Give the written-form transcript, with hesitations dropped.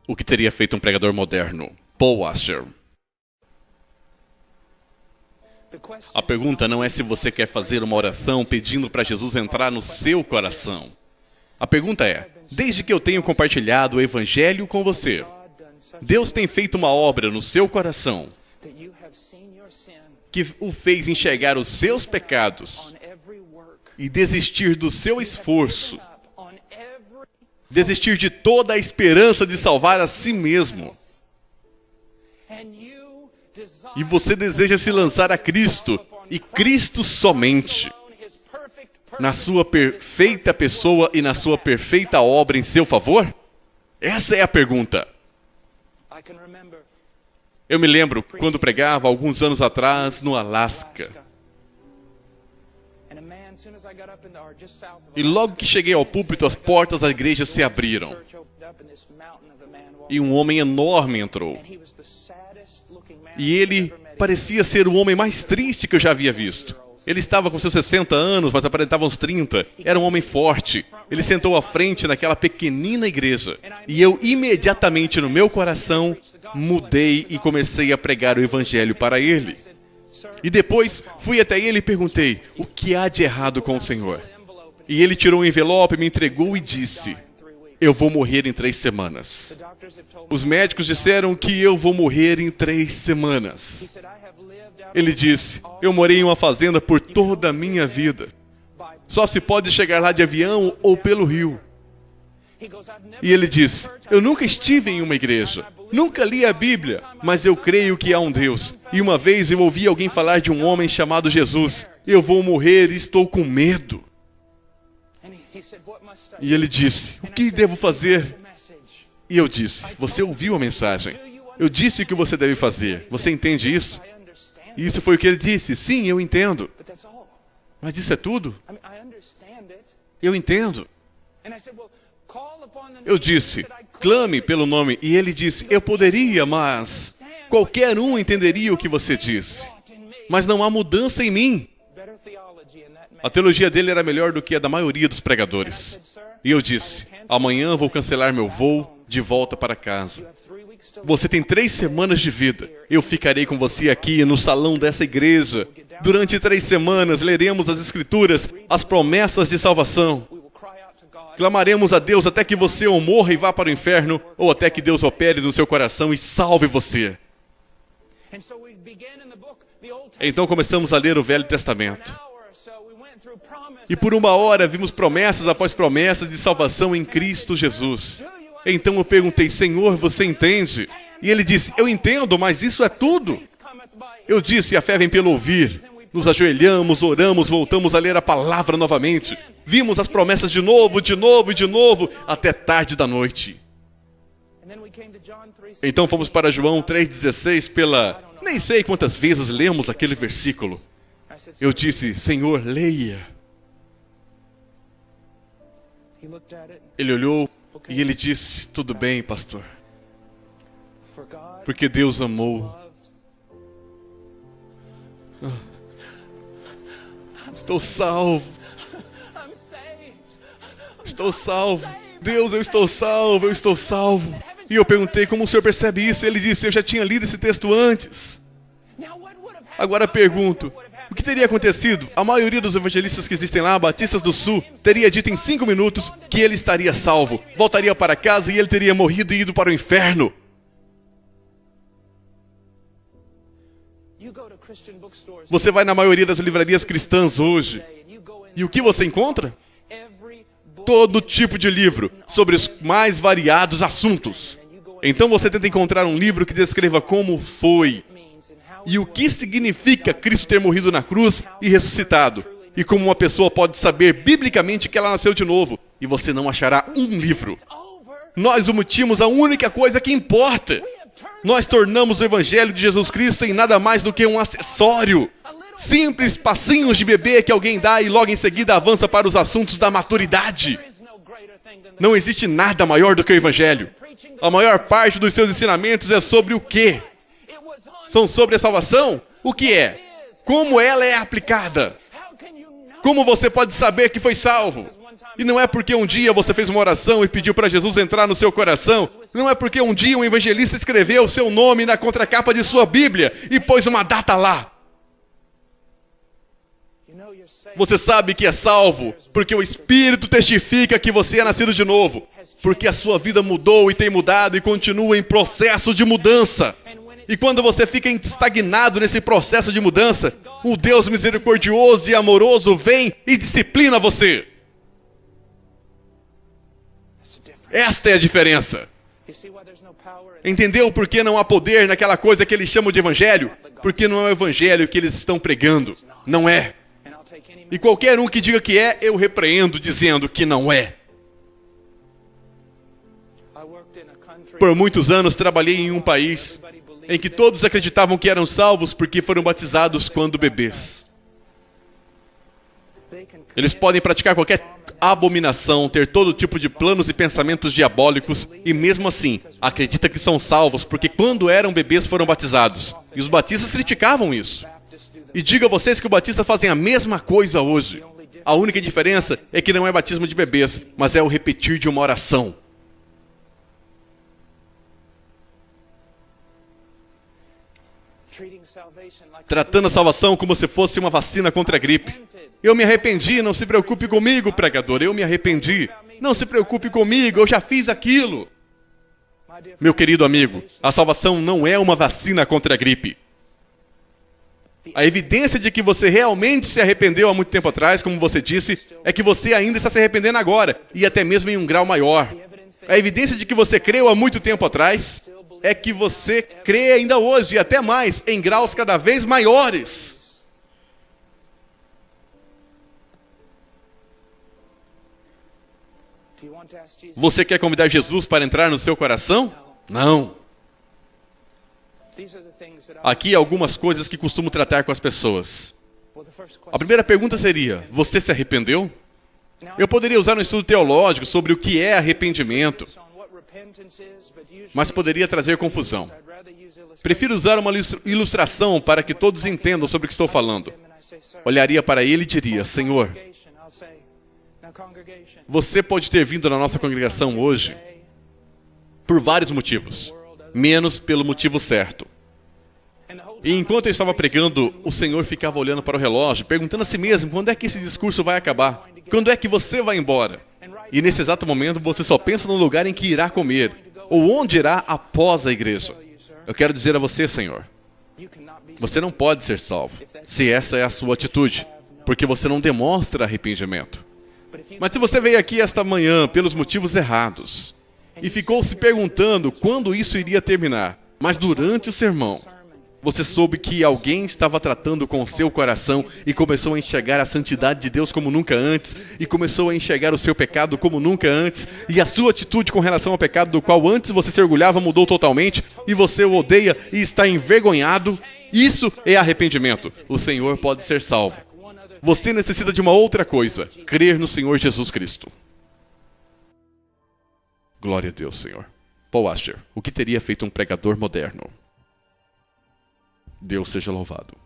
O que teria feito um pregador moderno? Paul Washer. A pergunta não é se você quer fazer uma oração pedindo para Jesus entrar no seu coração. A pergunta é, desde que eu tenho compartilhado o Evangelho com você, Deus tem feito uma obra no seu coração que o fez enxergar os seus pecados e desistir do seu esforço, desistir de toda a esperança de salvar a si mesmo. E você deseja se lançar a Cristo, e Cristo somente, na sua perfeita pessoa e na sua perfeita obra em seu favor? Essa é a pergunta. Eu me lembro quando pregava alguns anos atrás no Alasca. E logo que cheguei ao púlpito, as portas da igreja se abriram. E um homem enorme entrou. E ele parecia ser o homem mais triste que eu já havia visto. Ele estava com seus 60 anos, mas aparentava uns 30. Era um homem forte. Ele sentou à frente naquela pequenina igreja. E eu imediatamente no meu coração mudei e comecei a pregar o evangelho para ele. E depois fui até ele e perguntei, o que há de errado com o Senhor? E ele tirou um envelope, me entregou e disse, eu vou morrer em 3 semanas. Os médicos disseram que eu vou morrer em 3 semanas. Ele disse, eu morei em uma fazenda por toda a minha vida. Só se pode chegar lá de avião ou pelo rio. E ele disse, eu nunca estive em uma igreja, nunca li a Bíblia, mas eu creio que há um Deus. E uma vez eu ouvi alguém falar de um homem chamado Jesus. Eu vou morrer e estou com medo. E ele disse, o que devo fazer? E eu disse, você ouviu a mensagem. Eu disse o que você deve fazer. Você entende isso? E isso foi o que ele disse. Sim, eu entendo. Mas isso é tudo? Eu entendo. Eu disse, clame pelo nome. E ele disse, eu poderia, mas qualquer um entenderia o que você disse. Mas não há mudança em mim. A teologia dele era melhor do que a da maioria dos pregadores. E eu disse, amanhã vou cancelar meu voo de volta para casa. Você tem 3 semanas de vida. Eu ficarei com você aqui no salão dessa igreja. Durante 3 semanas leremos as Escrituras, as promessas de salvação. Clamaremos a Deus até que você ou morra e vá para o inferno, ou até que Deus opere no seu coração e salve você. Então começamos a ler o Velho Testamento. E por 1 hora vimos promessas após promessas de salvação em Cristo Jesus. Então eu perguntei, Senhor, você entende? E ele disse, eu entendo, mas isso é tudo. Eu disse, a fé vem pelo ouvir. Nos ajoelhamos, oramos, voltamos a ler a palavra novamente. Vimos as promessas de novo, até tarde da noite. Então fomos para João 3,16 pela... Nem sei quantas vezes lemos aquele versículo. Eu disse, Senhor, leia. Ele olhou e ele disse, tudo bem, pastor. Porque Deus amou. Estou salvo. Estou salvo. Deus, eu estou salvo, eu estou salvo. E eu perguntei como o senhor percebe isso. Ele disse, eu já tinha lido esse texto antes. Agora pergunto, o que teria acontecido? A maioria dos evangelistas que existem lá, batistas do sul, teria dito em 5 minutos que ele estaria salvo, voltaria para casa e ele teria morrido e ido para o inferno. Você vai na maioria das livrarias cristãs hoje, e o que você encontra? Todo tipo de livro, sobre os mais variados assuntos. Então você tenta encontrar um livro que descreva como foi, e o que significa Cristo ter morrido na cruz e ressuscitado. E como uma pessoa pode saber biblicamente que ela nasceu de novo. E você não achará um livro. Nós omitimos a única coisa que importa. Nós tornamos o Evangelho de Jesus Cristo em nada mais do que um acessório. Simples passinhos de bebê que alguém dá e logo em seguida avança para os assuntos da maturidade. Não existe nada maior do que o Evangelho. A maior parte dos seus ensinamentos é sobre o quê? São sobre a salvação? O que é? Como ela é aplicada? Como você pode saber que foi salvo? E não é porque um dia você fez uma oração e pediu para Jesus entrar no seu coração. Não é porque um dia um evangelista escreveu o seu nome na contracapa de sua Bíblia e pôs uma data lá. Você sabe que é salvo porque o Espírito testifica que você é nascido de novo. Porque a sua vida mudou e tem mudado e continua em processo de mudança. E quando você fica estagnado nesse processo de mudança, o Deus misericordioso e amoroso vem e disciplina você. Esta é a diferença. Entendeu por que não há poder naquela coisa que eles chamam de evangelho? Porque não é o evangelho que eles estão pregando. Não é. E qualquer um que diga que é, eu repreendo dizendo que não é. Por muitos anos trabalhei em um país em que todos acreditavam que eram salvos porque foram batizados quando bebês. Eles podem praticar qualquer abominação, ter todo tipo de planos e pensamentos diabólicos e mesmo assim acredita que são salvos porque quando eram bebês foram batizados. E os batistas criticavam isso. E digo a vocês que os batistas fazem a mesma coisa hoje. A única diferença é que não é batismo de bebês, mas é o repetir de uma oração. Tratando a salvação como se fosse uma vacina contra a gripe. Eu me arrependi, não se preocupe comigo, pregador, eu me arrependi. Não se preocupe comigo, eu já fiz aquilo. Meu querido amigo, a salvação não é uma vacina contra a gripe. A evidência de que você realmente se arrependeu há muito tempo atrás, como você disse, é que você ainda está se arrependendo agora, e até mesmo em um grau maior. A evidência de que você creu há muito tempo atrás é que você crê ainda hoje, e até mais, em graus cada vez maiores. Você quer convidar Jesus para entrar no seu coração? Não. Aqui algumas coisas que costumo tratar com as pessoas. A primeira pergunta seria, você se arrependeu? Eu poderia usar um estudo teológico sobre o que é arrependimento, mas poderia trazer confusão. Prefiro usar uma ilustração para que todos entendam sobre o que estou falando. Olharia para ele e diria, Senhor, você pode ter vindo na nossa congregação hoje por vários motivos, menos pelo motivo certo. E enquanto eu estava pregando, o Senhor ficava olhando para o relógio, perguntando a si mesmo, quando é que esse discurso vai acabar? Quando é que você vai embora? E nesse exato momento você só pensa no lugar em que irá comer, ou onde irá após a igreja. Eu quero dizer a você, Senhor, você não pode ser salvo, se essa é a sua atitude, porque você não demonstra arrependimento. Mas se você veio aqui esta manhã pelos motivos errados, e ficou se perguntando quando isso iria terminar, mas durante o sermão, você soube que alguém estava tratando com o seu coração e começou a enxergar a santidade de Deus como nunca antes, e começou a enxergar o seu pecado como nunca antes, e a sua atitude com relação ao pecado do qual antes você se orgulhava mudou totalmente, e você o odeia e está envergonhado, isso é arrependimento. O Senhor pode ser salvo. Você necessita de uma outra coisa, crer no Senhor Jesus Cristo. Glória a Deus, Senhor. Paul Washer, o que teria feito um pregador moderno? Deus seja louvado.